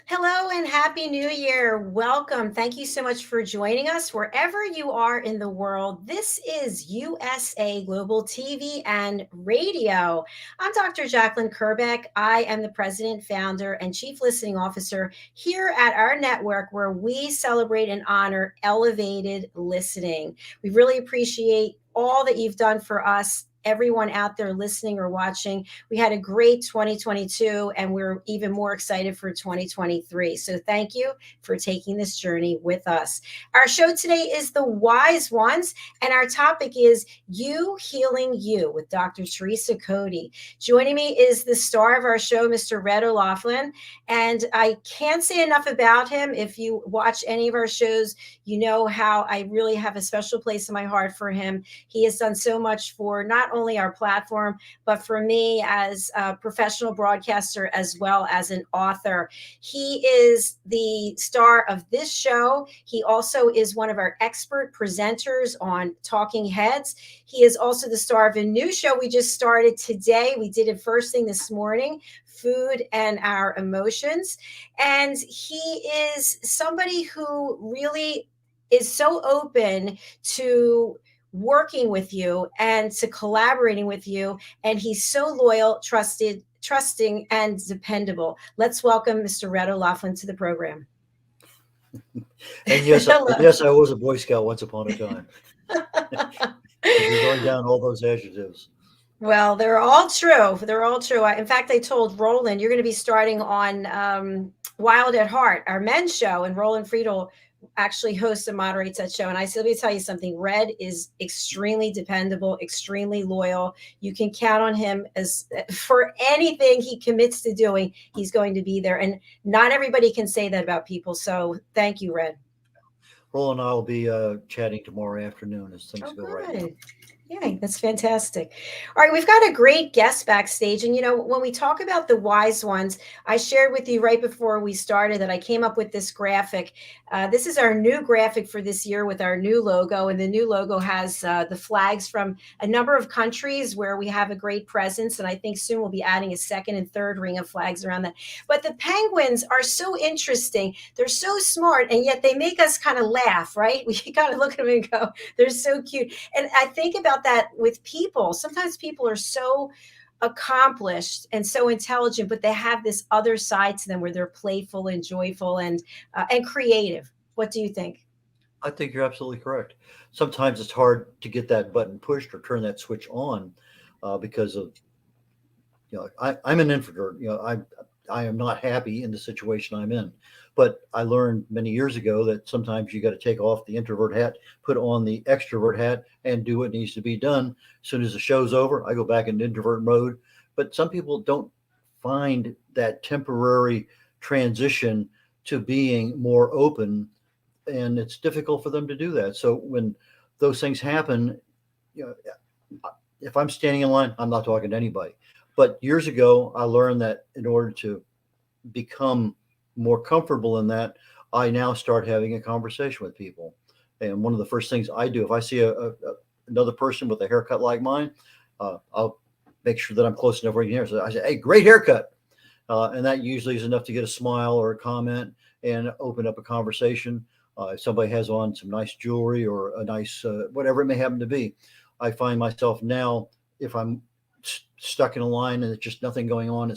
Hello and Happy New Year. Welcome. Thank you so much for joining us wherever you are in the world. This is USA Global TV and Radio. I'm Dr. JACALYN KERBECK. I am the president, founder, and chief listening officer here at our network where we celebrate and honor elevated listening. We really appreciate all that you've done for us, everyone out there listening or watching. We had a great 2022 and we're even more excited for 2023. So thank you for taking this journey with us. Our show today is The Wise Ones, and our topic is You Healing You with Dr. Teresa Cody. Joining me is the star of our show, Mr. Red O'Loughlin. And I can't say enough about him. If you watch any of our shows, you know how I really have a special place in my heart for him. He has done so much for not only our platform, but for me as a professional broadcaster as well as an author. He is the star of this show. He also is one of our expert presenters on Talking Heads. He is also the star of a new show we just started today. We did it first thing this morning, Food and Our Emotions. And he is somebody who really is so open to working with you and to collaborating with you. And he's so loyal, trusting, and dependable. Let's welcome Mr. Red O'Loughlin to the program. And yes, I was a Boy Scout once upon a time. You're going down all those adjectives. Well, they're all true. They're all true. In fact, I told Roland, you're going to be starting on Wild at Heart, our men's show, and Roland Friedel actually hosts and moderates that show. And I said, let me tell you something. Red is extremely dependable, extremely loyal. You can count on him as for anything he commits to doing, he's going to be there. And not everybody can say that about people. So thank you, Red. Roland and I will be chatting tomorrow afternoon as things go right now. Yay, that's fantastic. All right, we've got a great guest backstage. And, you know, when we talk about the wise ones, I shared with you right before we started that I came up with this graphic. This is our new graphic for this year with our new logo. And the new logo has the flags from a number of countries where we have a great presence. And I think soon we'll be adding a second and third ring of flags around that. But the penguins are so interesting. They're so smart, and yet they make us kind of laugh, right? We kind of look at them and go, they're so cute. And I think about that with people. Sometimes people are so accomplished and so intelligent, but they have this other side to them where they're playful and joyful and creative. What do you think? I think you're absolutely correct. Sometimes it's hard to get that button pushed or turn that switch on because of, I'm an introvert. I am not happy in the situation I'm in. But I learned many years ago that sometimes you got to take off the introvert hat, put on the extrovert hat, and do what needs to be done. As soon as the show's over, I go back into introvert mode. But some people don't find that temporary transition to being more open, and it's difficult for them to do that. So when those things happen, if I'm standing in line, I'm not talking to anybody. But years ago, I learned that in order to become more comfortable in that, I now start having a conversation with people. And one of the first things I do, if I see another person with a haircut like mine, I'll make sure that I'm close enough where you can hear. So I say, "Hey, great haircut," and that usually is enough to get a smile or a comment and open up a conversation. If somebody has on some nice jewelry or a nice whatever it may happen to be, I find myself now, if I'm stuck in a line and it's just nothing going on,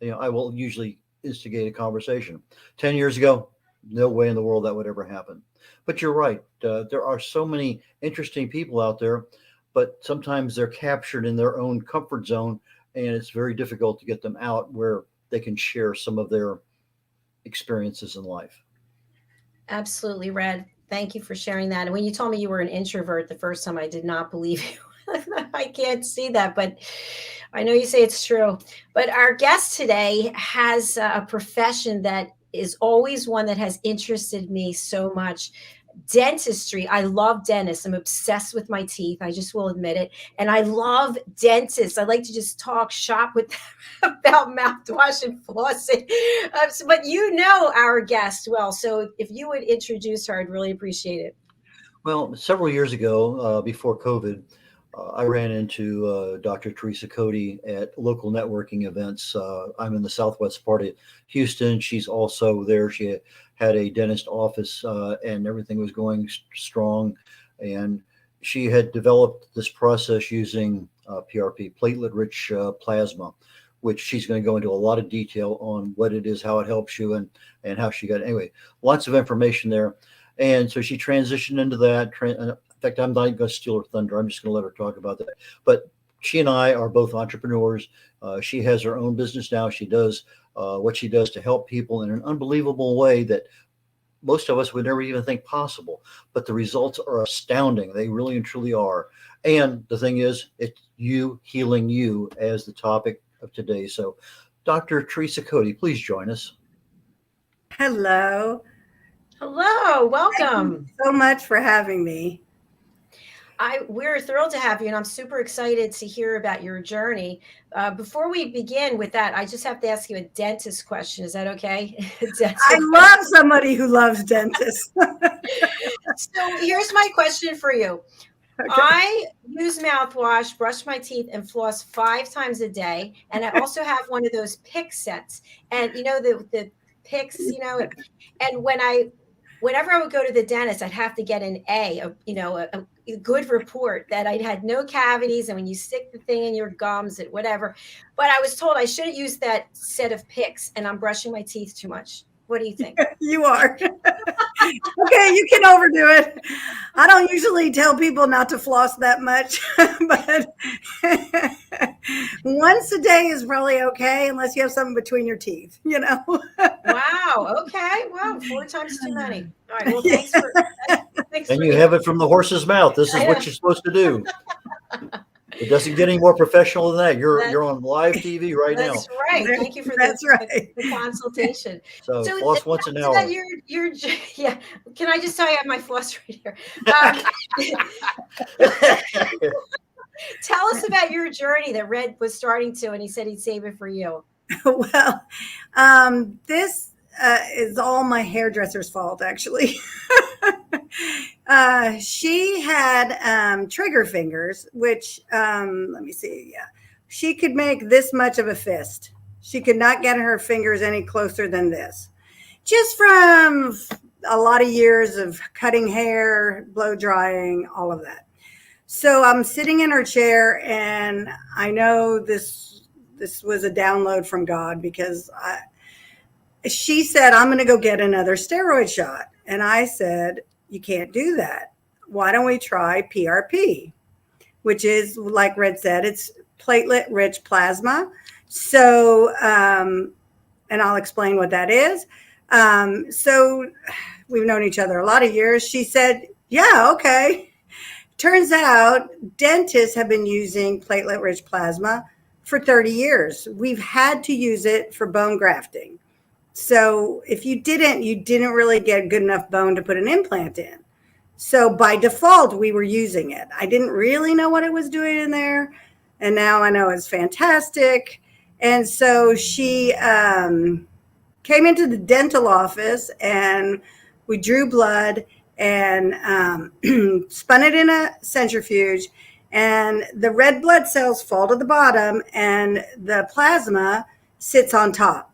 I will usually instigate a conversation. 10 years ago, no way in the world that would ever happen. But you're right. There are so many interesting people out there, but sometimes they're captured in their own comfort zone, and it's very difficult to get them out where they can share some of their experiences in life. Absolutely, Red. Thank you for sharing that. And when you told me you were an introvert the first time, I did not believe you. I can't see that, but I know you say it's true. But our guest today has a profession that is always one that has interested me so much. Dentistry. I love dentists. I'm obsessed with my teeth. I just will admit it. And I love dentists. I like to just talk shop with them about mouthwash and flossing. But you know our guest well. So if you would introduce her, I'd really appreciate it. Well, several years ago, before COVID, I ran into Dr. Teresa Cody at local networking events. I'm in the southwest part of Houston. She's also there. She had a dentist office, and everything was going strong. And she had developed this process using PRP, platelet rich plasma, which she's going to go into a lot of detail on what it is, how it helps you, and how she got it. Anyway, lots of information there. And so she transitioned into that. In fact, I'm not going to steal her thunder. I'm just going to let her talk about that. But she and I are both entrepreneurs. She has her own business now. She does what she does to help people in an unbelievable way that most of us would never even think possible. But the results are astounding. They really and truly are. And the thing is, it's you healing you as the topic of today. So, Dr. Teresa Cody, please join us. Hello. Hello, Thank you welcome. so much for having me. We're thrilled to have you, and I'm super excited to hear about your journey. Before we begin with that, I just have to ask you a dentist question. Is that okay? I Dental. love somebody who loves dentists. So here's my question for you. Okay. I use mouthwash, brush my teeth, and floss 5 times a day. And I also have one of those pick sets. And the picks, and whenever I would go to the dentist, I'd have to get an a good report that I had no cavities. And when you stick the thing in your gums, it whatever. But I was told I shouldn't use that set of picks, and I'm brushing my teeth too much. What do you think? You are. Okay, you can overdo it. I don't usually tell people not to floss that much, but once a day is probably okay, unless you have something between your teeth, Wow. Okay. Wow. 4 times too many. All right. Well, Yeah. thanks And for you have it from the horse's mouth. This is what you're supposed to do. It doesn't get any more professional than that. You're on live TV right now. That's right. Thank you for That's right. the consultation. So So floss once an tell us hour. about your yeah. Can I just tell you I have my floss right here? Tell us about your journey that Red was starting to, and he said he'd save it for you. Well, this is all my hairdresser's fault, actually. She had trigger fingers, which, let me see. Yeah. She could make this much of a fist. She could not get her fingers any closer than this. Just from a lot of years of cutting hair, blow drying, all of that. So I'm sitting in her chair, and I know this was a download from God, because she said, I'm going to go get another steroid shot. And I said, you can't do that. Why don't we try PRP, which is, like Red said, it's platelet rich plasma. So, and I'll explain what that is. So we've known each other a lot of years. She said, yeah, okay. Turns out dentists have been using platelet rich plasma for 30 years. We've had to use it for bone grafting. So if you didn't really get good enough bone to put an implant in. So by default, we were using it. I didn't really know what it was doing in there. And now I know it's fantastic. And so she came into the dental office, and we drew blood and spun it in a centrifuge. And the red blood cells fall to the bottom, and the plasma sits on top.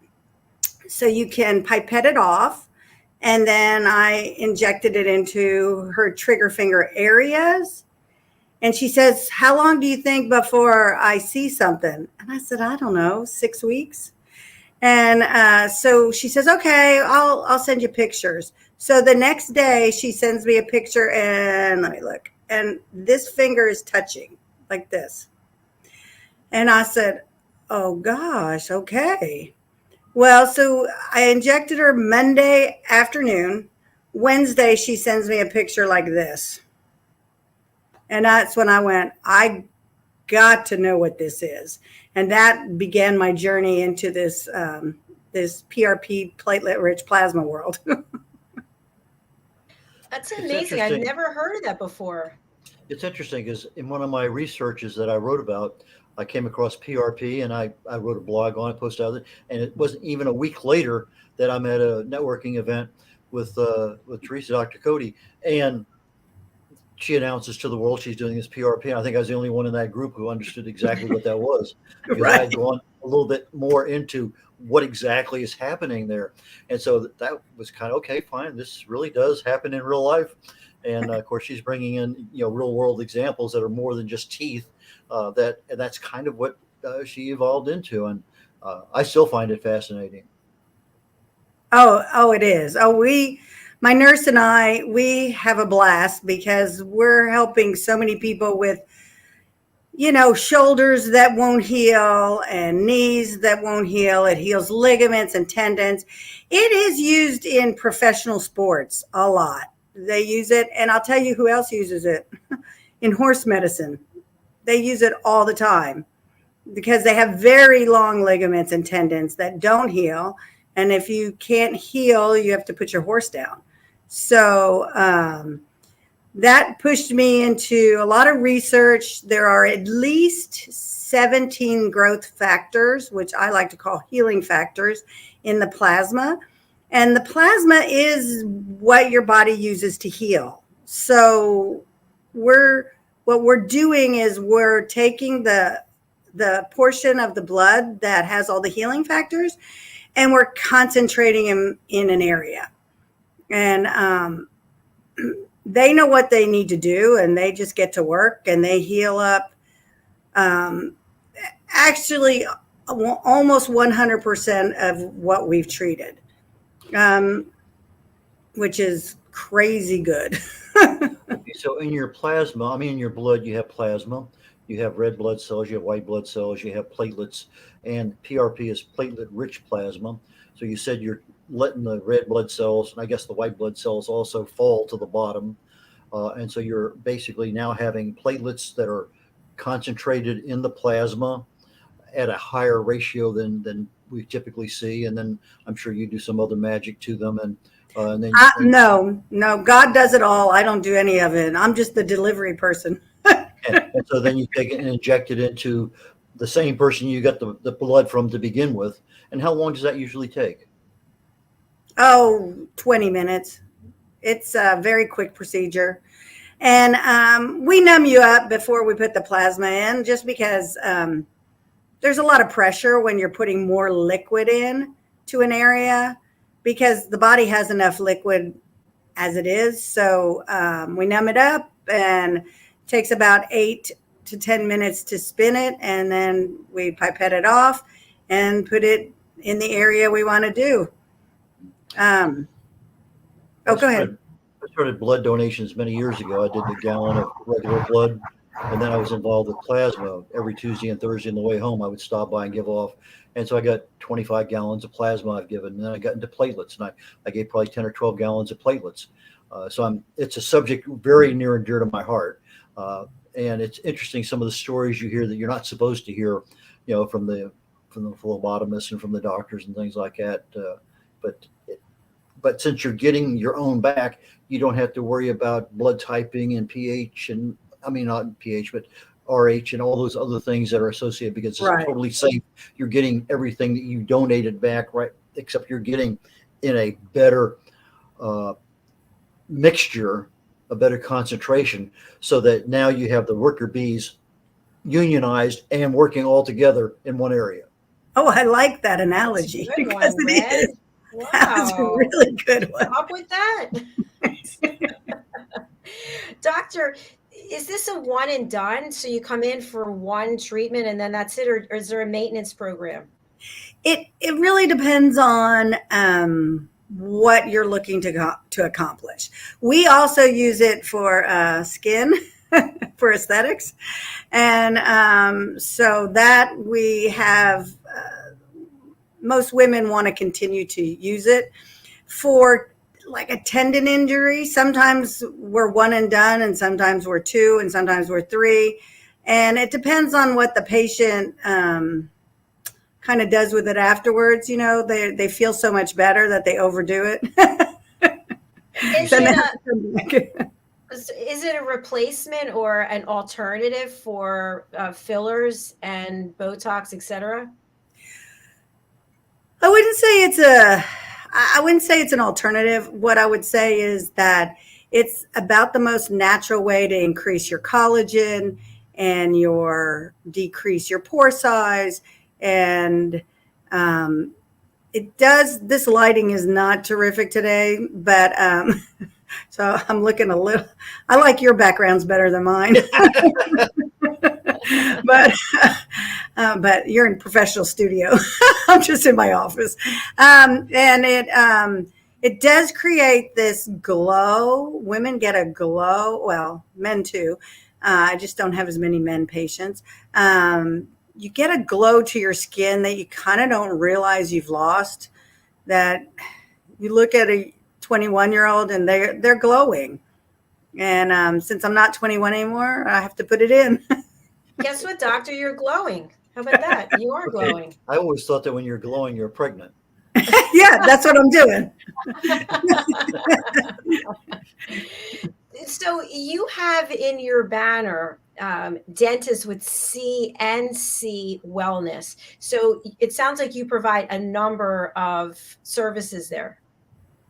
So you can pipette it off, and then I injected it into her trigger finger areas. And she says, how long do you think before I see something? And I said, I don't know, 6 weeks. And so she says, okay, I'll send you pictures. So the next day she sends me a picture, and let me look. And this finger is touching like this. And I said, oh gosh, okay. Well, so I injected her Monday afternoon. Wednesday, she sends me a picture like this. And that's when I went, I got to know what this is. And that began my journey into this this PRP platelet rich plasma world. That's It's amazing. I've interesting. never heard of that before. It's interesting because in one of my researches that I wrote about, I came across PRP, and I wrote a blog on it, posted out it, and it wasn't even a week later that I'm at a networking event with Teresa, Dr. Cody, and she announces to the world she's doing this PRP. I think I was the only one in that group who understood exactly what that was, because I Right. had gone a little bit more into what exactly is happening there. And so that was kind of okay, fine. This really does happen in real life. And of course, she's bringing in, real world examples that are more than just teeth. And that's kind of what she evolved into. And I still find it fascinating. Oh, it is. My nurse and I, we have a blast because we're helping so many people with, shoulders that won't heal and knees that won't heal. It heals ligaments and tendons. It is used in professional sports a lot. They use it, and I'll tell you who else uses it in horse medicine. They use it all the time because they have very long ligaments and tendons that don't heal. And if you can't heal, you have to put your horse down. So that pushed me into a lot of research. There are at least 17 growth factors, which I like to call healing factors, in the plasma. And the plasma is what your body uses to heal. So what we're doing is we're taking the portion of the blood that has all the healing factors, and we're concentrating them in an area. And they know what they need to do, and they just get to work, and they heal up. Actually, almost 100% of what we've treated, which is crazy good. So in your plasma, in your blood, you have plasma, you have red blood cells, you have white blood cells, you have platelets, and PRP is platelet rich plasma. So you said you're letting the red blood cells, and I guess the white blood cells also fall to the bottom. And so you're basically now having platelets that are concentrated in the plasma at a higher ratio than we typically see. And then I'm sure you do some other magic to them. And then No, God does it all. I don't do any of it. I'm just the delivery person. and so then you take it and inject it into the same person you got the blood from to begin with. And how long does that usually take? 20 minutes. It's a very quick procedure. And we numb you up before we put the plasma in, just because there's a lot of pressure when you're putting more liquid in to an area, because the body has enough liquid as it is. So we numb it up, and it takes about 8 to 10 minutes to spin it. And then we pipette it off and put it in the area we want to do. Go ahead. I started blood donations many years ago. I did a gallon of regular blood, and then I was involved with plasma. Every Tuesday and Thursday on the way home, I would stop by and give off. And so I got 25 gallons of plasma I've given. And then I got into platelets, and I gave probably 10 or 12 gallons of platelets. So it's a subject very near and dear to my heart. And it's interesting, some of the stories you hear that you're not supposed to hear, from the phlebotomists and from the doctors and things like that. But since you're getting your own back, you don't have to worry about blood typing and pH, and not pH, but RH and all those other things that are associated, because it's Right. totally safe. You're getting everything that you donated back, right? Except you're getting in a better mixture, a better concentration, so that now you have the worker bees unionized and working all together in one area. Oh, I like that analogy, because it is. Wow. That was a really good one. Come up with that. Doctor, is this a one and done? So you come in for one treatment and then that's it, or is there a maintenance program? It really depends on what you're looking to accomplish. We also use it for skin, for aesthetics. And so that we have, most women want to continue to use it for like a tendon injury. Sometimes we're one and done, and sometimes we're two, and sometimes we're three. And it depends on what the patient kind of does with it afterwards. They feel so much better that they overdo it. Is it a replacement or an alternative for fillers and Botox, etc.? I wouldn't say it's an alternative. What I would say is that it's about the most natural way to increase your collagen and decrease your pore size. And it does, this lighting is not terrific today, but so I'm looking a little, I like your backgrounds better than mine. But you're in professional studio. I'm just in my office. And it does create this glow. Women get a glow. Well, men too. I just don't have as many men patients. You get a glow to your skin that you kind of don't realize you've lost. That you look at a 21-year-old and they're glowing. And since I'm not 21 anymore, I have to put it in. Guess what, doctor? You're glowing. How about that? You are glowing. I always thought that when you're glowing, you're pregnant. Yeah, that's what I'm doing. So you have in your banner dentists with CNC Wellness. So it sounds like you provide a number of services there.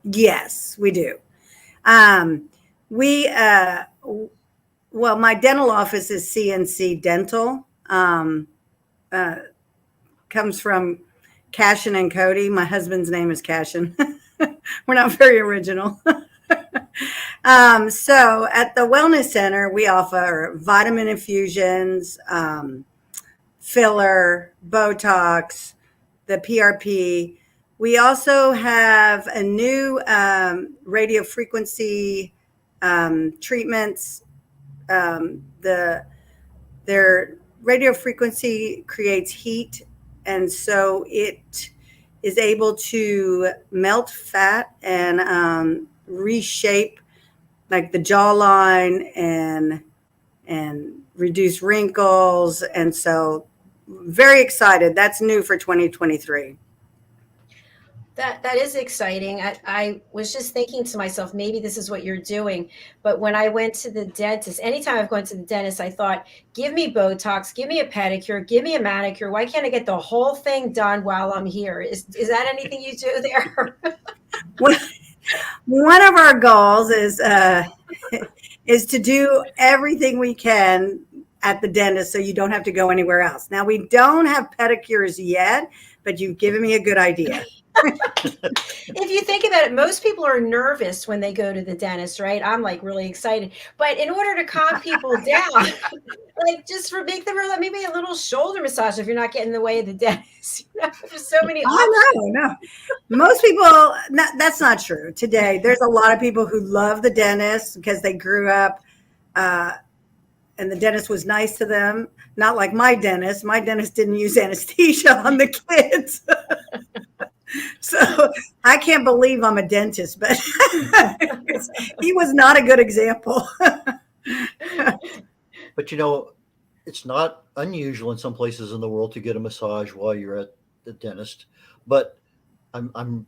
Yes, we do. Well, my dental office is CNC Dental. Comes from Cashin and Cody. My husband's name is Cashin. We're not very original. So at the Wellness Center, we offer vitamin infusions, filler, Botox, the PRP. We also have a new radio frequency treatments. Their radio frequency creates heat, and so it is able to melt fat and reshape like the jawline and reduce wrinkles. And so very excited. That's new for 2023. That is exciting. I was just thinking to myself, maybe this is what you're doing. But when I went to the dentist, anytime I've gone to the dentist, I thought, give me Botox, give me a pedicure, give me a manicure. Why can't I get the whole thing done while I'm here? Is that anything you do there? One of our goals is to do everything we can at the dentist so you don't have to go anywhere else. Now, we don't have pedicures yet, but you've given me a good idea. If you think about it, most people are nervous when they go to the dentist, right? I'm like really excited. But in order to calm people down, like just make them maybe a little shoulder massage if you're not getting in the way of the dentist. There's so many options. No. Most people, that's not true. Today, there's a lot of people who love the dentist because they grew up and the dentist was nice to them. Not like my dentist. My dentist didn't use anesthesia on the kids. So I can't believe I'm a dentist, but he was not a good example. But it's not unusual in some places in the world to get a massage while you're at the dentist. But I'm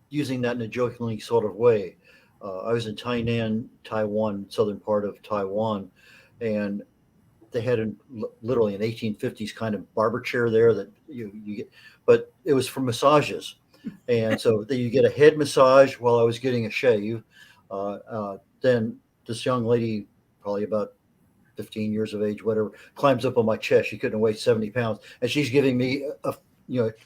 using that in a jokingly sort of way. I was in Tainan, Taiwan, southern part of Taiwan, and they had literally an 1850s kind of barber chair there that you get, but it was for massages. And so you get a head massage while I was getting a shave. Then this young lady, probably about 15 years of age, whatever, climbs up on my chest. She couldn't weigh 70 pounds. And she's giving me a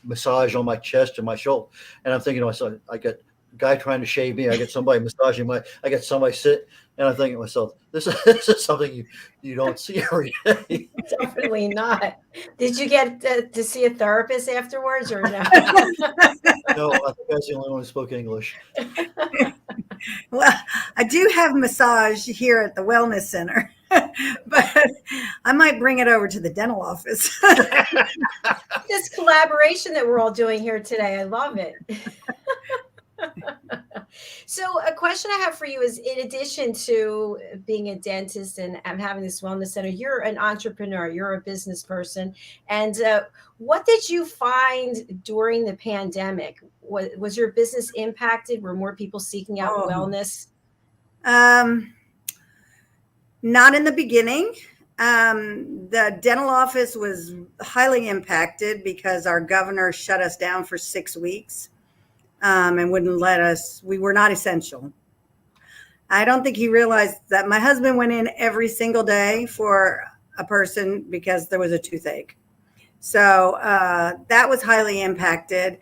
massage on my chest and my shoulder. And I'm thinking to myself, I got a guy trying to shave me. I got somebody massaging I got somebody sit. And I'm thinking to myself, this is something you don't see every day. Definitely not. Did you get to see a therapist afterwards or no? No, I think I was the only one who spoke English. Well, I do have massage here at the Wellness Center, but I might bring it over to the dental office. This collaboration that we're all doing here today, I love it. So a question I have for you is, in addition to being a dentist and having this wellness center, you're an entrepreneur, you're a business person. And what did you find during the pandemic? Was your business impacted? Were more people seeking out wellness? Not in the beginning. The dental office was highly impacted because our governor shut us down for 6 weeks. And wouldn't let us, we were not essential. I don't think he realized that my husband went in every single day for a person because there was a toothache. So that was highly impacted.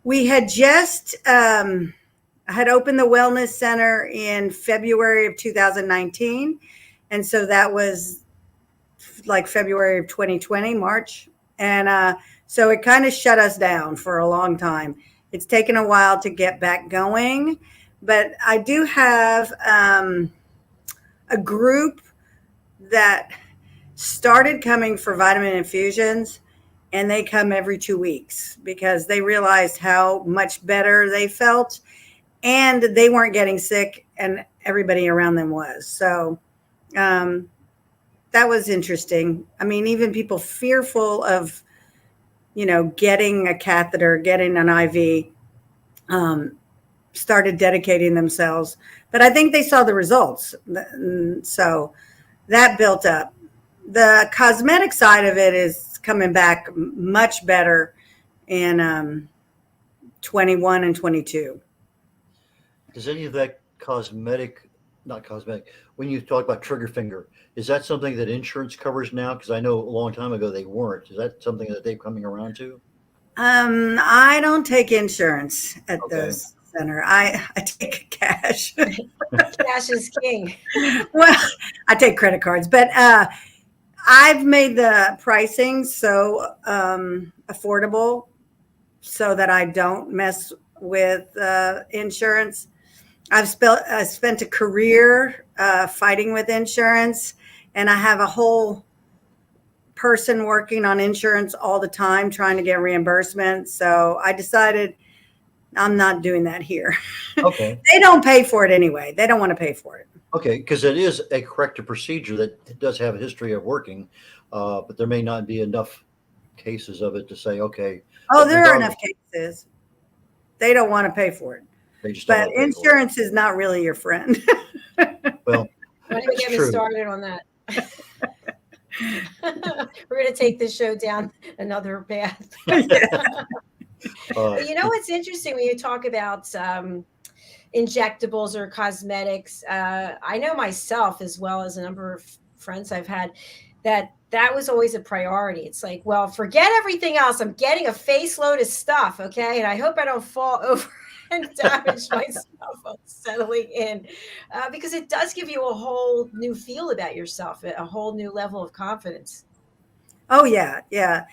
We had just had opened the wellness center in February of 2019. And so that was like February of 2020, March. And so it kind of shut us down for a long time. It's taken a while to get back going, but I do have a group that started coming for vitamin infusions, and they come every 2 weeks because they realized how much better they felt and they weren't getting sick and everybody around them was. So that was interesting. I mean, even people fearful of, getting a catheter, getting an IV, started dedicating themselves. But I think they saw the results. So that built up. The cosmetic side of it is coming back much better in 21 and 22. Does any of that not cosmetic, when you talk about trigger finger, is that something that insurance covers now? Because I know a long time ago they weren't. Is that something that they're coming around to? I don't take insurance at Okay. the center. I take cash. Cash is king. Well, I take credit cards, but I've made the pricing so affordable so that I don't mess with insurance. I've spent a career fighting with insurance, and I have a whole person working on insurance all the time trying to get reimbursement. So I decided I'm not doing that here. Okay. They don't pay for it anyway. They don't want to pay for it. Okay, because it is a corrective procedure that does have a history of working, but there may not be enough cases of it to say, okay. Oh, there are enough cases. They don't want to pay for it. They just don't But want to pay for it. insurance is not really your friend. Well, Don't even get me started on that. We're going to take this show down another path. But you know what's interesting when you talk about injectables or cosmetics? I know myself, as well as a number of friends I've had, that was always a priority. It's like, well, forget everything else. I'm getting a face load of stuff, okay? And I hope I don't fall over and damage myself while settling in, because it does give you a whole new feel about yourself, a whole new level of confidence. Oh, yeah. Yeah.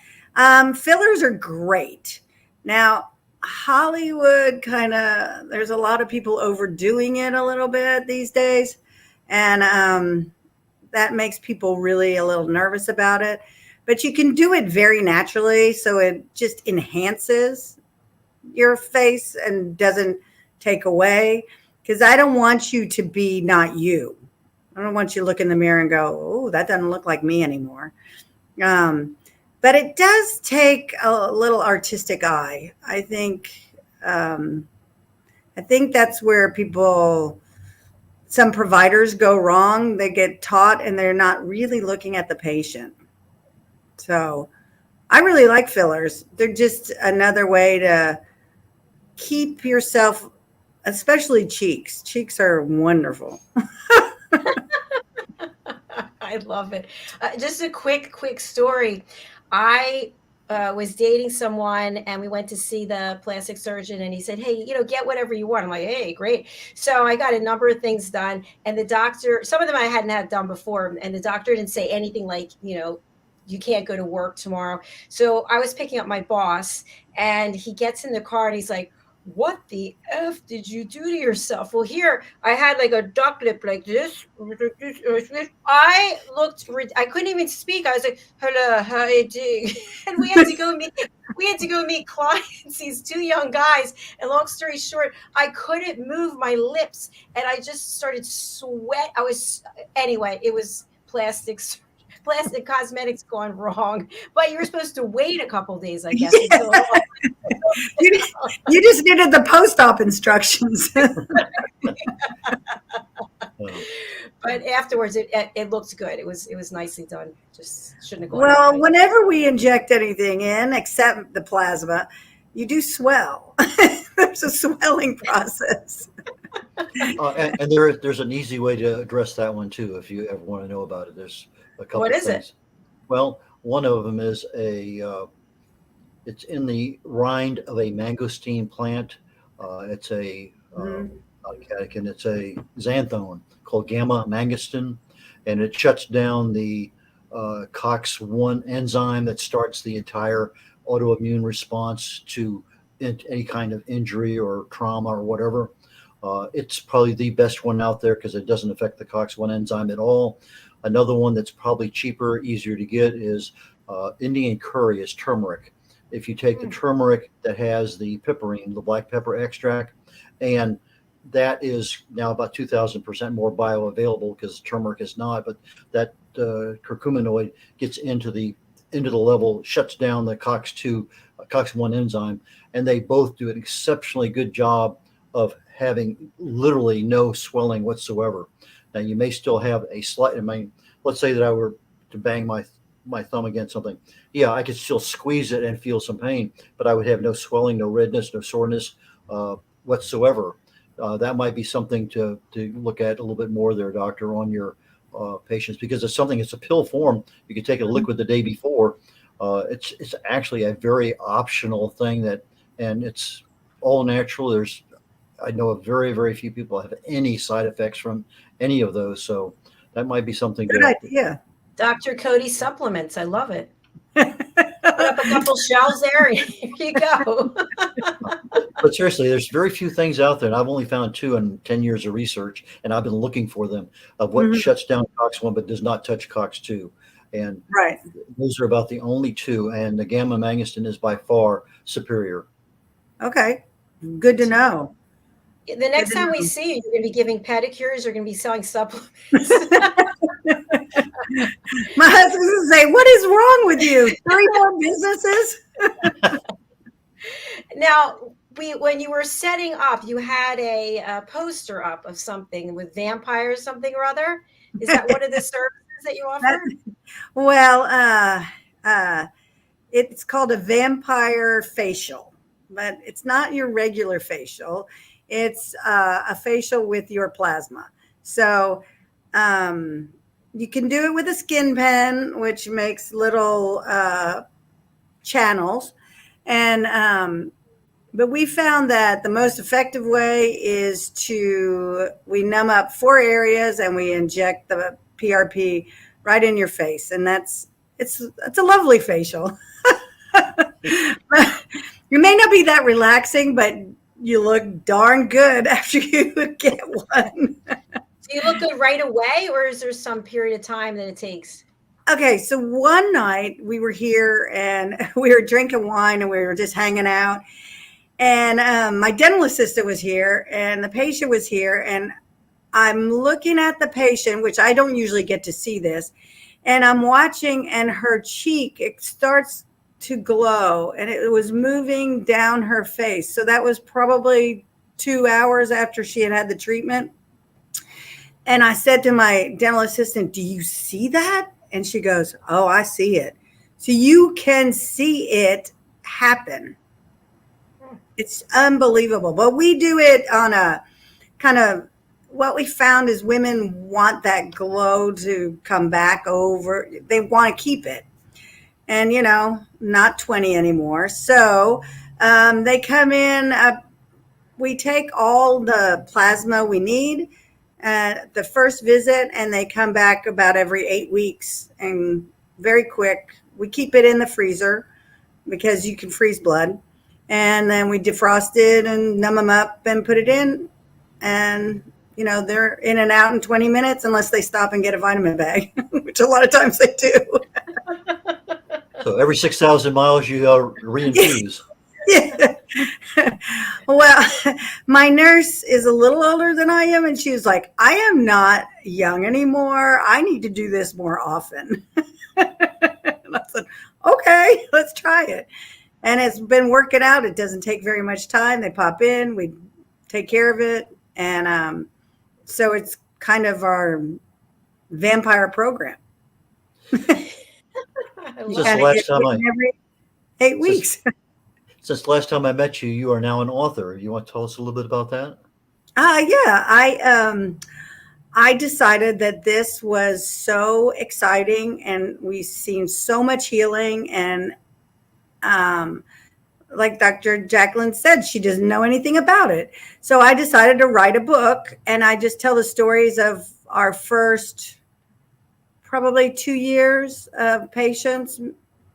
Fillers are great. Now, Hollywood there's a lot of people overdoing it a little bit these days. And that makes people really a little nervous about it. But you can do it very naturally. So it just enhances your face and doesn't take away. Because I don't want you to be not you. I don't want you to look in the mirror and go, oh, that doesn't look like me anymore. But it does take a little artistic eye. I think that's where some providers go wrong. They get taught and they're not really looking at the patient. So I really like fillers. They're just another way to keep yourself, especially cheeks. Cheeks are wonderful. I love it. Just a quick story. I was dating someone and we went to see the plastic surgeon and he said, hey, get whatever you want. I'm like, hey, great. So I got a number of things done, and the doctor, some of them I hadn't had done before, and the doctor didn't say anything like, you can't go to work tomorrow. So I was picking up my boss and he gets in the car and he's like, what the F did you do to yourself? Well, here I had like a duck lip like this. I couldn't even speak. I was like, hello, how you doing? And we had to go meet clients, these two young guys. And long story short, I couldn't move my lips and I just started sweat. Anyway, it was plastic cosmetics gone wrong, but you were supposed to wait a couple days, I guess. Until you just needed the post-op instructions. But afterwards, it looked good. It was nicely done. Just shouldn't have gone. Well, whenever we inject anything in, except the plasma, you do swell. There's a swelling process. And there's an easy way to address that one too, if you ever want to know about it. There's a What couple is it? things. Well, one of them is it's in the rind of a mangosteen plant. It's a Mhm. not a catechin, it's a xanthone called gamma mangosteen, and it shuts down the COX-1 enzyme that starts the entire autoimmune response to any kind of injury or trauma or whatever. It's probably the best one out there because it doesn't affect the COX-1 enzyme at all. Another one that's probably cheaper, easier to get is Indian curry is turmeric. If you take the Mm. turmeric that has the piperine, the black pepper extract, and that is now about 2,000% more bioavailable because turmeric is not, but that curcuminoid gets into the level, shuts down the COX-2, COX-1 enzyme, and they both do an exceptionally good job of having literally no swelling whatsoever. Now you may still have a slight. I mean, let's say that I were to bang my thumb against something. Yeah, I could still squeeze it and feel some pain, but I would have no swelling, no redness, no soreness whatsoever. That might be something to look at a little bit more there, doctor, on your patients, because it's something. It's a pill form. You can take a liquid the day before. It's actually a very optional thing and it's all natural. I know of very, very few people have any side effects from any of those. So that might be something Good idea. Dr. Cody supplements. I love it. Put up a couple shelves there, and here you go. but seriously, there's very few things out there. And I've only found two in 10 years of research, and I've been looking for them of what Mhm. shuts down COX-1 but does not touch COX-2. And Right. those are about the only two. And the gamma mangosteen is by far superior. Okay. Good to know. The Good next to time we know. see you, you're going to be giving pedicures. You're going to be selling supplements. My husband's gonna say, "What is wrong with you? 3 more businesses?" Now, when you were setting up, you had a poster up of something with vampires, something or other. Is that one of the services that you That- offer? well, it's called a vampire facial, but it's not your regular facial. It's a facial with your plasma. So you can do it with a skin pen, which makes little channels. And but we found that the most effective way is we numb up 4 areas and we inject the PRP right in your face, and it's a lovely facial. You may not be that relaxing, but you look darn good after you get one. Do you look good right away, or is there some period of time that it takes? Okay, so one night we were here and we were drinking wine and we were just hanging out. And my dental assistant was here and the patient was here. And I'm looking at the patient, which I don't usually get to see this. And I'm watching, and her cheek, it starts to glow and it was moving down her face. So that was probably 2 hours after she had had the treatment. And I said to my dental assistant, "Do you see that?" And she goes, "Oh, I see it." So you can see it happen. It's unbelievable. But we do it on a kind of, what we found is women want that glow to come back over. They want to keep it. And, not 20 anymore. So they come in. We take all the plasma we need at the first visit, and they come back about every 8 weeks and very quick. We keep it in the freezer because you can freeze blood. And then we defrost it and numb them up and put it in. And, they're in and out in 20 minutes unless they stop and get a vitamin bag, which a lot of times they do. So every 6,000 miles, you reinfuse. Yeah. Well, my nurse is a little older than I am, and she was like, "I am not young anymore. I need to do this more often." And I said, "Okay, let's try it." And it's been working out. It doesn't take very much time. They pop in, we take care of it. And so it's kind of our vampire program. I Since love the And it. last time every 8 weeks. since the last time I met you, you are now an author. You want to tell us a little bit about that? Yeah, I decided that this was so exciting, and we've seen so much healing, and um, like Dr. JACALYN said, she doesn't know anything about it. So I decided to write a book, and I just tell the stories of our first probably 2 years of patients,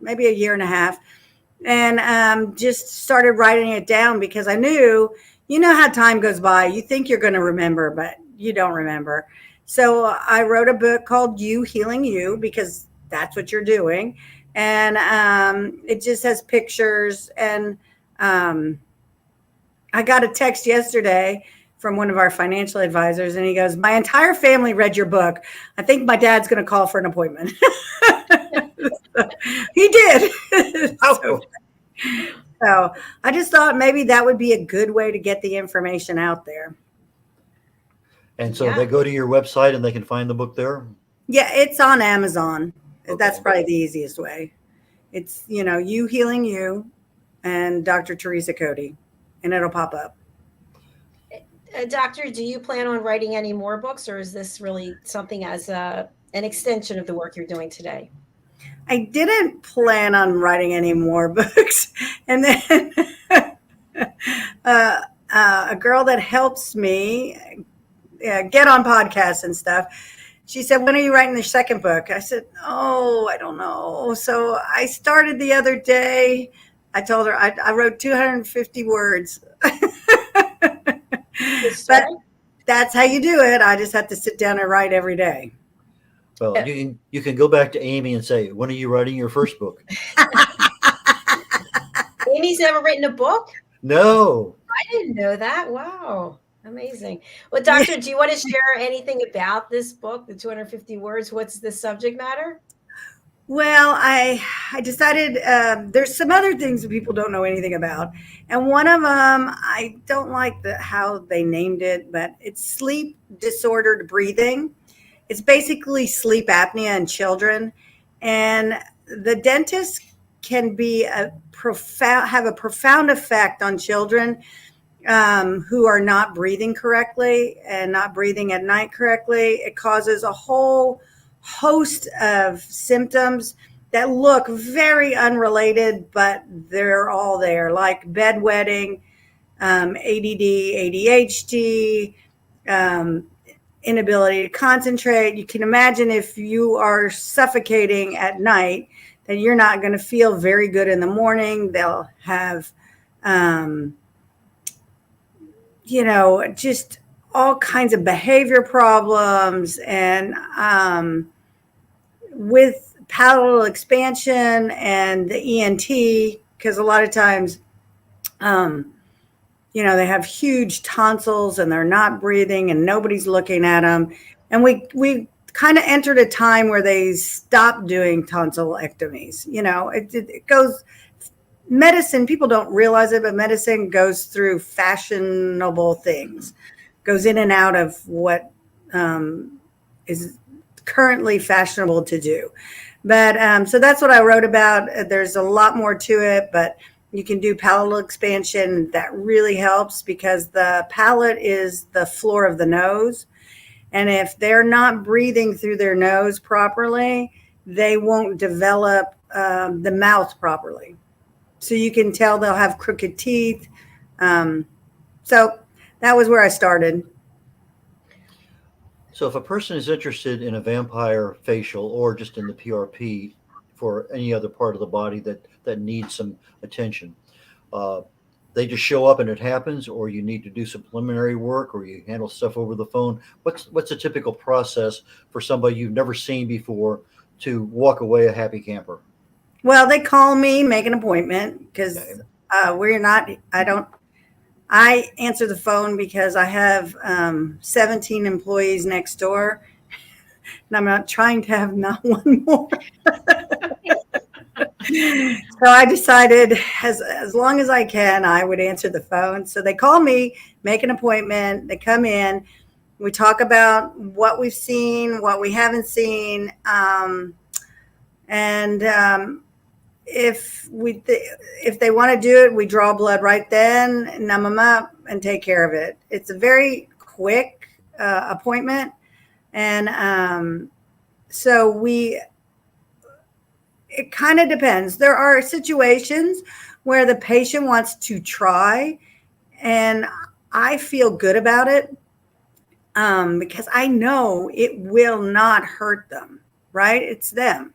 maybe a year and a half, and just started writing it down because I knew, you know, how time goes by. You think you're going to remember, but you don't remember. So I wrote a book called You Healing You because that's what you're doing. And it just has pictures. And I got a text yesterday from one of our financial advisors, and he goes, "My entire family read your book. I think my dad's going to call for an appointment." He did. Oh, So I just thought maybe that would be a good way to get the information out there. and so Yeah. they go to your website and they can find the book there. Yeah, it's on Amazon. That's Okay. probably the easiest way. It's, You Healing You and Dr. Teresa Cody, and it'll pop up. Doctor, do you plan on writing any more books, or is this really something as an extension of the work you're doing today? I didn't plan on writing any more books. And then a girl that helps me get on podcasts and stuff, she said, "When are you writing the second book?" I said, "Oh, I don't know." So I started the other day. I told her I wrote 250 words. Good But story. that's how you do it. I just have to sit down and write every day. Well, Yeah. you can go back to Amy and say, "When are you writing your first book?" Amy's never written a book? No. I didn't know that. Wow. Amazing. Well, Doctor, do you want to share anything about this book, the 250 words? What's the subject matter? Well, I decided there's some other things that people don't know anything about, and one of them I don't like how they named it, but it's sleep disordered breathing. It's basically sleep apnea in children, and the dentist can be have a profound effect on children who are not breathing correctly and not breathing at night correctly. It causes a whole host of symptoms that look very unrelated, but they're all there, like bedwetting, ADD, ADHD, inability to concentrate. You can imagine if you are suffocating at night, then you're not going to feel very good in the morning. They'll have, just all kinds of behavior problems, and with palatal expansion and the ENT, because a lot of times, they have huge tonsils and they're not breathing and nobody's looking at them. And we kind of entered a time where they stopped doing tonsillectomies. It goes, medicine, people don't realize it, but medicine goes through fashionable things, goes in and out of what is currently fashionable to do. But so that's what I wrote about. There's a lot more to it, but you can do palatal expansion. That really helps because the palate is the floor of the nose. And if they're not breathing through their nose properly, they won't develop the mouth properly. So you can tell they'll have crooked teeth. So that was where I started. So if a person is interested in a vampire facial or just in the PRP for any other part of the body that needs some attention, uh, they just show up and it happens, or you need to do some preliminary work, or you handle stuff over the phone. What's a typical process for somebody you've never seen before to walk away a happy camper? Well, they call me, make an appointment because we're not, I answer the phone because I have 17 employees next door, and I'm not trying to have not one more. So I decided as long as I can, I would answer the phone. So they call me, make an appointment, they come in, we talk about what we've seen, what we haven't seen, and if they want to do it, we draw blood right then, numb them up, and take care of it. It's a very quick appointment. And so it kind of depends. There are situations where the patient wants to try, and I feel good about it because I know it will not hurt them, right? It's them.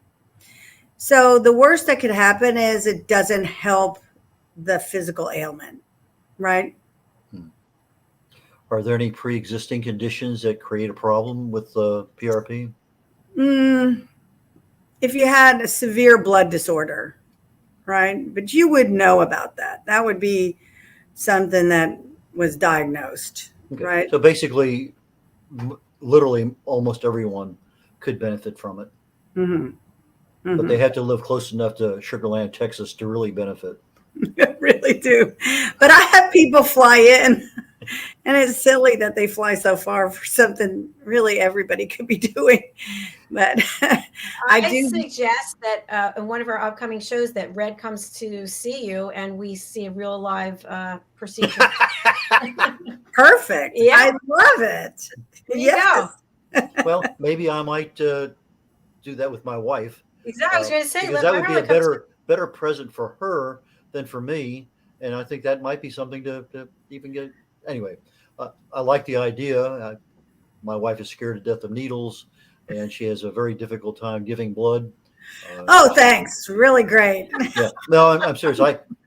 So the worst that could happen is it doesn't help the physical ailment, right? Are there any pre-existing conditions that create a problem with PRP? If you had a severe blood disorder, right? But you would know about that. That would be something that was diagnosed, Okay. right? So basically, literally almost everyone could benefit from it. But they have to live close enough to Sugar Land, Texas to really benefit. Really do. But I have people fly in, and it's silly that they fly so far for something really everybody could be doing. But I do suggest that in one of our upcoming shows that Red comes to see you and we see a real live procedure. Perfect. Yeah. I love it. There you go. Well, maybe I might do that with my wife. Exactly. I was going to say, because that would be a better present for her than for me, and I think that might be something to even get. Anyway, I like the idea. My wife is scared to death of needles, and she has a very difficult time giving blood. Oh, thanks. Really great. Yeah. No, I'm serious.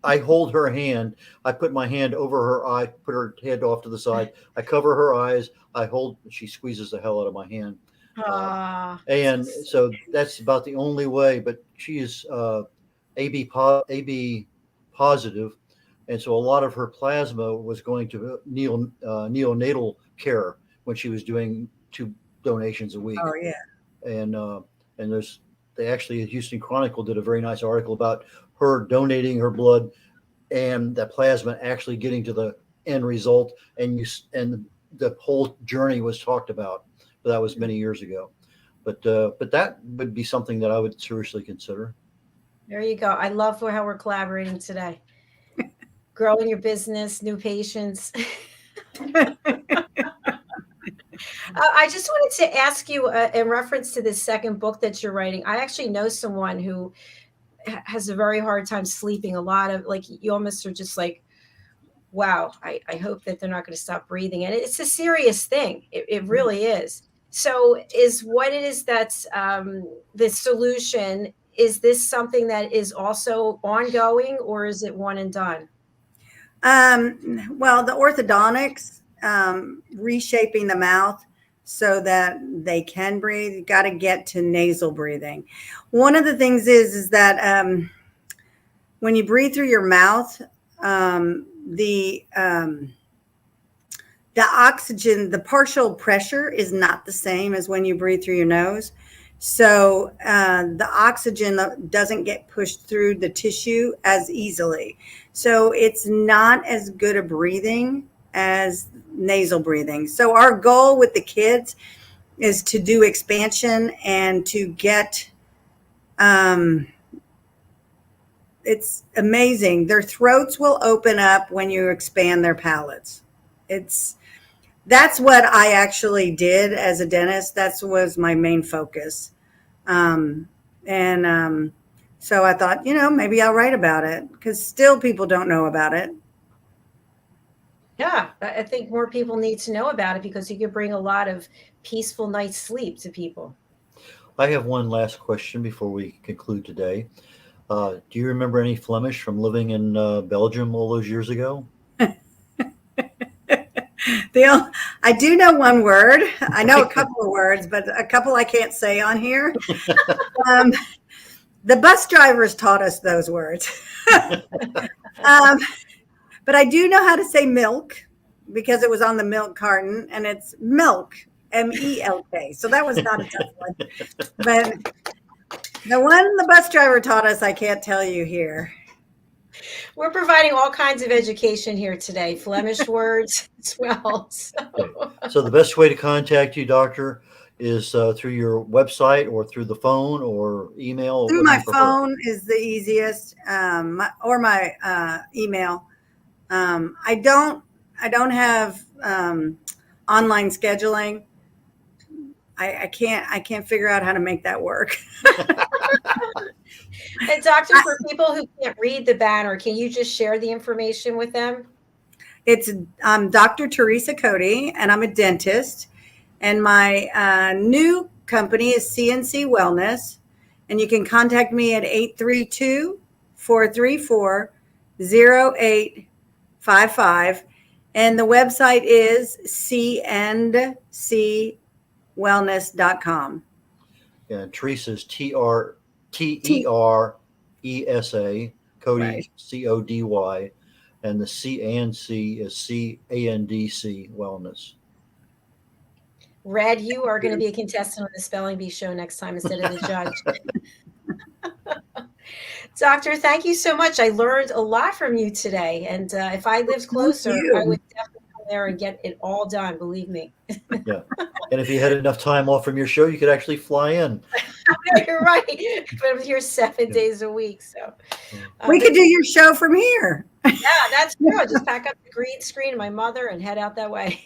I hold her hand. I put my hand over her eye, put her head off to the side. I cover her eyes. She squeezes the hell out of my hand. And so that's about the only way, but she is AB positive. And so a lot of her plasma was going to neonatal care when she was doing 2 donations a week. Oh, yeah. And they actually, Houston Chronicle did a very nice article about her donating her blood and the plasma actually getting to the end result. And the whole journey was talked about. But that was many years ago. But that would be something that I would seriously consider. There you go. I love how we're collaborating today. Growing your business, new patients. I just wanted to ask you in reference to this second book that you're writing. I actually know someone who has a very hard time sleeping. A lot of you almost are just like, wow, I hope that they're not going to stop breathing. And it's a serious thing. It really is. So is what it is that's the solution, is this something that is also ongoing or is it one and done? Well, the orthodontics, reshaping the mouth so that they can breathe, you got to get to nasal breathing. One of the things is that when you breathe through your mouth, the oxygen, the partial pressure is not the same as when you breathe through your nose. So the oxygen doesn't get pushed through the tissue as easily. So it's not as good a breathing as nasal breathing. So our goal with the kids is to do expansion and to get, it's amazing. Their throats will open up when you expand their palates. That's what I actually did as a dentist. That was my main focus. So I thought, maybe I'll write about it because still people don't know about it. Yeah, I think more people need to know about it because you could bring a lot of peaceful night's sleep to people. I have one last question before we conclude today. Do you remember any Flemish from living in Belgium all those years ago? I do know one word. I know a couple of words, but a couple I can't say on here. The bus drivers taught us those words. But I do know how to say milk because it was on the milk carton, and it's milk, M-E-L-K. So that was not a tough one. But the one the bus driver taught us, I can't tell you here. We're providing all kinds of education here today, Flemish words as well. So the best way to contact you, doctor, is through your website or through the phone or email? Through my phone is the easiest, or my email. I don't have online scheduling. I can't figure out how to make that work. And doctor, for people who can't read the banner, can you just share the information with them? I'm Dr. Teresa Cody, and I'm a dentist. And my new company is CNC Wellness. And you can contact me at 832-434-0855. And the website is cndcwellness.com. And Teresa's Teresa, Cody, Right. Cody, and the CNC is CANDC Wellness. Red, you are going to be a contestant on the Spelling Bee show next time instead of the judge. Doctor, thank you so much. I learned a lot from you today. And if I lived closer, I would definitely come there and get it all done. Believe me. Yeah. And if you had enough time off from your show, you could actually fly in. You're right. But I'm here 7 days a week. So we could do your show from here. Yeah, that's true. I'll just pack up the green screen and my mother and head out that way.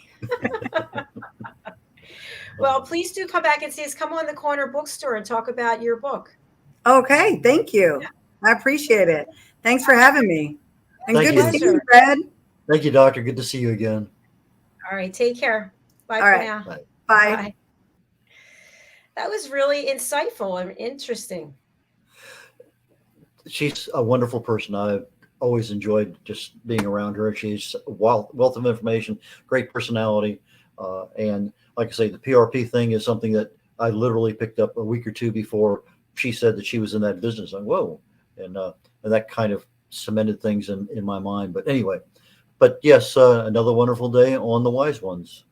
Well, please do come back and see us. Come on the corner bookstore and talk about your book. Okay, thank you. Yeah. I appreciate it. Thanks for having me. And Thank good you. to see you, Fred. Thank you, doctor. Good to see you again. All right, take care. Bye All for right. now. Bye. Bye. That was really insightful and interesting. She's a wonderful person. I've always enjoyed just being around her. She's a wealth of information, great personality. And like I say, the PRP thing is something that I literally picked up a week or two before she said that she was in that business. I'm whoa. And that kind of cemented things in my mind. But anyway, yes, another wonderful day on the Wise Ones.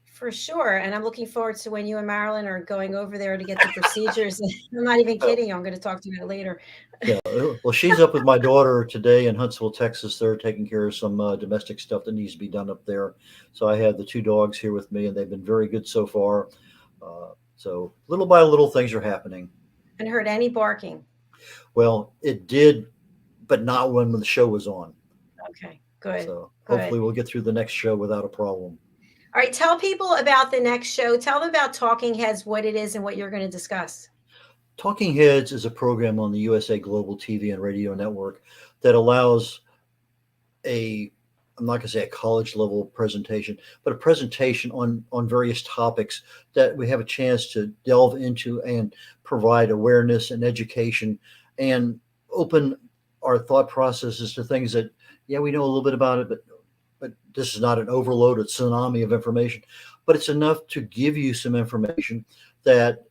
For sure. And I'm looking forward to when you and Marilyn are going over there to get the procedures. I'm not even kidding. I'm going to talk to you later. Yeah. Well, she's up with my daughter today in Huntsville, Texas. They're taking care of some domestic stuff that needs to be done up there. So I have the two dogs here with me, and they've been very good so far. So little by little, things are happening. And heard any barking? Well, it did, but not when the show was on. Okay, good. So good. Hopefully we'll get through the next show without a problem. All right, tell people about the next show. Tell them about Talking Heads, what it is and what you're going to discuss. Talking Heads is a program on the USA Global TV and Radio Network that allows I'm not going to say a college level presentation, but a presentation on various topics that we have a chance to delve into and provide awareness and education and open our thought processes to things that, yeah, we know a little bit about it, but this is not an overloaded tsunami of information, but it's enough to give you some information that,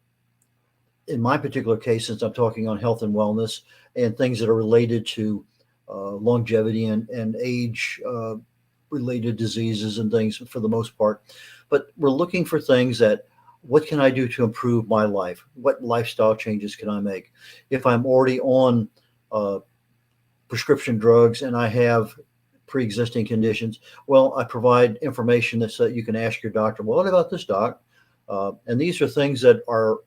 in my particular case, since I'm talking on health and wellness and things that are related to longevity and age related diseases and things for the most part, but we're looking for things that, what can I do to improve my life? What lifestyle changes can I make? If I'm already on prescription drugs and I have pre-existing conditions, well, I provide information that you can ask your doctor, well, what about this, doc? And these are things that are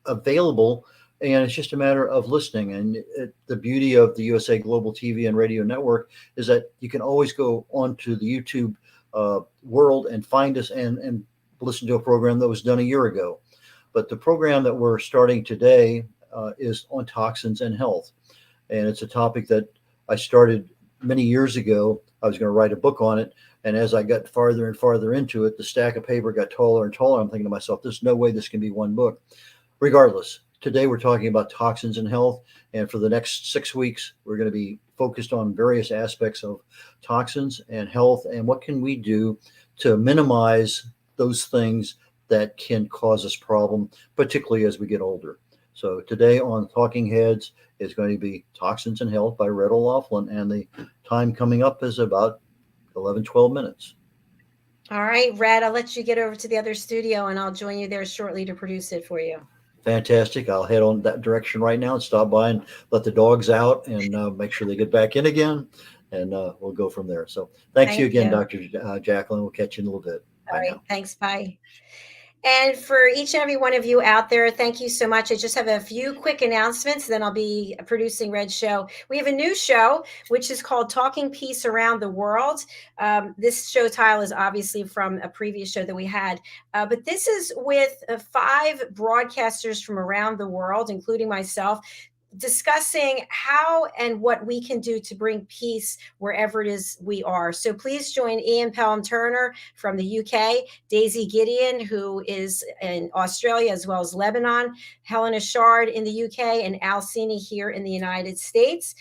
available, and it's just a matter of listening. And the beauty of the USA Global TV and Radio Network is that you can always go onto the YouTube world and find us and listen to a program that was done a year ago. But the program that we're starting today is on toxins and health. And it's a topic that I started many years ago. I was going to write a book on it. And as I got farther and farther into it, the stack of paper got taller and taller. I'm thinking to myself, there's no way this can be one book. Regardless, today we're talking about toxins and health. And for the next 6 weeks, we're going to be focused on various aspects of toxins and health and what can we do to minimize those things that can cause us problem, particularly as we get older. So today on Talking Heads is going to be Toxins and Health by Red O'Loughlin, and the time coming up is about 11, 12 minutes. All right, Red, I'll let you get over to the other studio and I'll join you there shortly to produce it for you. Fantastic. I'll head on that direction right now and stop by and let the dogs out and make sure they get back in again, and we'll go from there. So thank you again, Dr. JACALYN. We'll catch you in a little bit. All right. Thanks. Bye. And for each and every one of you out there, thank you so much. I just have a few quick announcements, then I'll be producing Red's show. We have a new show, which is called Talking Peace Around the World. This show title is obviously from a previous show that we had, but this is with 5 broadcasters from around the world, including myself, discussing how and what we can do to bring peace wherever it is we are. So please join Ian Pelham Turner from the UK, Daisy Gideon, who is in Australia as well as Lebanon, Helena Shard in the UK, and Alcini here in the United States.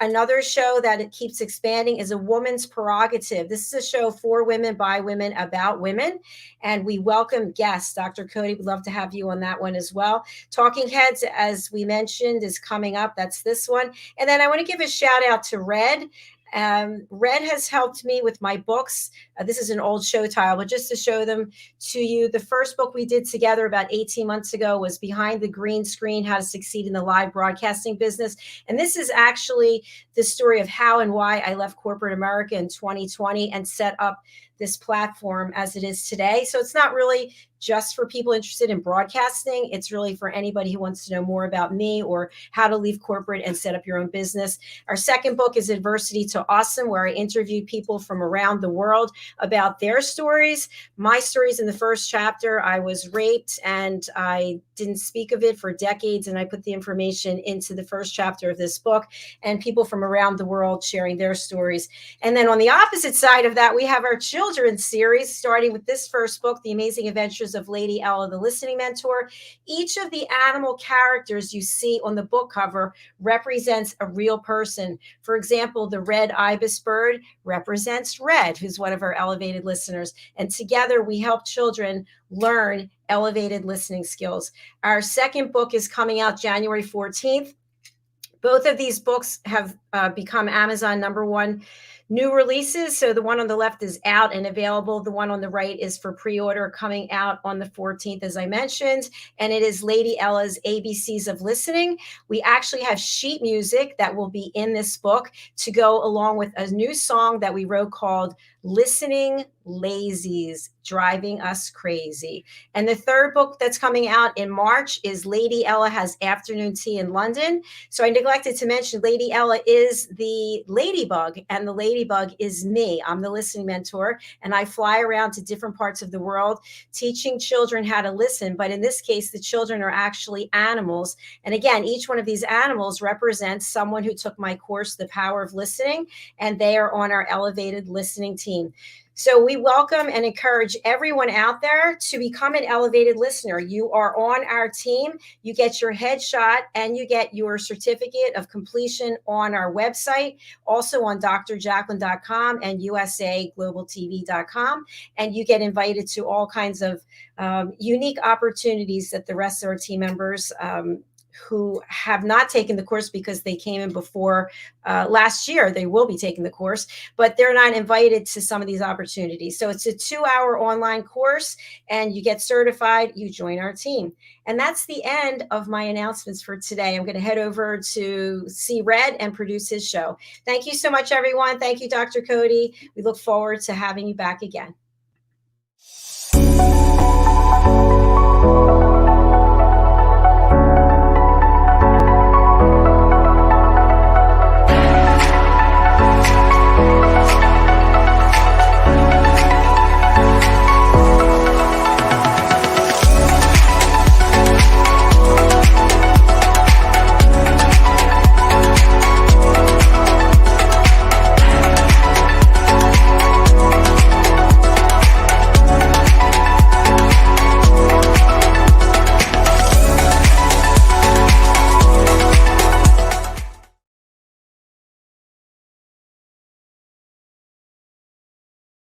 Another show that it keeps expanding is A Woman's Prerogative. This is a show for women, by women, about women. And we welcome guests. Dr. Cody, we'd love to have you on that one as well. Talking Heads, as we mentioned, is coming up. That's this one. And then I want to give a shout out to Red. Red has helped me with my books. This is an old show title, but just to show them to you, the first book we did together about 18 months ago was Behind the Green Screen, How to Succeed in the Live Broadcasting Business. And this is actually the story of how and why I left corporate America in 2020 and set up this platform as it is today. So it's not really just for people interested in broadcasting. It's really for anybody who wants to know more about me or how to leave corporate and set up your own business. Our second book is Adversity to Awesome, where I interview people from around the world about their stories. My stories in the first chapter, I was raped and I didn't speak of it for decades. And I put the information into the first chapter of this book, and people from around the world sharing their stories. And then on the opposite side of that, we have our children's series, starting with this first book, The Amazing Adventures of Lady Ella, the Listening Mentor. Each of the animal characters you see on the book cover represents a real person. For example, the red ibis bird represents Red, who's one of our elevated listeners. And together we help children learn elevated listening skills. Our second book is coming out January 14th. Both of these books have become Amazon #1 new releases. So the one on the left is out and available. The one on the right is for pre-order, coming out on the 14th, as I mentioned. And it is Lady Ella's ABCs of Listening. We actually have sheet music that will be in this book to go along with a new song that we wrote called Listening Lazies, Driving Us Crazy. And the third book that's coming out in March is Lady Ella Has Afternoon Tea in London. So I neglected to mention Lady Ella is the ladybug, and the ladybug is me. I'm the listening mentor, and I fly around to different parts of the world teaching children how to listen. But in this case, the children are actually animals. And again, each one of these animals represents someone who took my course, The Power of Listening, and they are on our elevated listening team. So we welcome and encourage everyone out there to become an elevated listener. You are on our team. You get your headshot and you get your certificate of completion on our website, also on drjacalyn.com and usaglobaltv.com. And you get invited to all kinds of unique opportunities that the rest of our team members who have not taken the course because they came in before last year, they will be taking the course, but they're not invited to some of these opportunities. So it's a 2-hour online course and you get certified, you join our team. And that's the end of my announcements for today. I'm going to head over to see Red and produce his show. Thank you so much, everyone. Thank you, Dr. Cody. We look forward to having you back again.